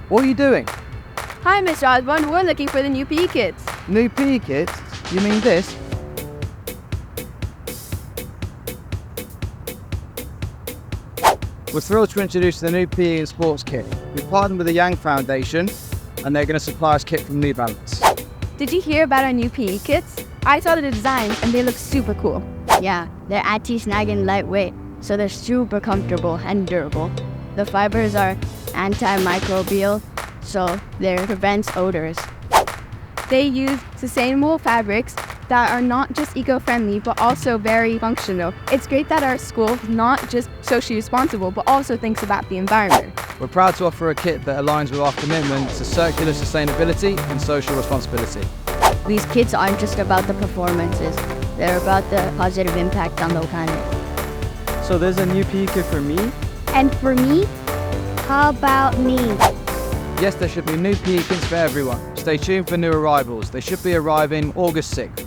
What are you doing? Hi, Mr. Osborne. We're looking for the new PE kits. New PE kits? You mean this? We're thrilled to introduce the new PE and sports kit. We've partnered with the Yang Foundation, and they're going to supply us kit from New Balance. Did you hear about our new PE kits? I saw the designs and they look super cool. Yeah, they're anti-snag and lightweight, so they're super comfortable and durable. The fibers are antimicrobial, so they prevents odors. They use sustainable fabrics that are not just eco-friendly, but also very functional. It's great that our school is not just socially responsible, but also thinks about the environment. We're proud to offer a kit that aligns with our commitment to circular sustainability and social responsibility. These kits aren't just about the performances, they're about the positive impact on the planet. So there's a new PE kit for me? And for me? How about me? Yes, there should be new PE kits for everyone. Stay tuned for new arrivals. They should be arriving August 6th.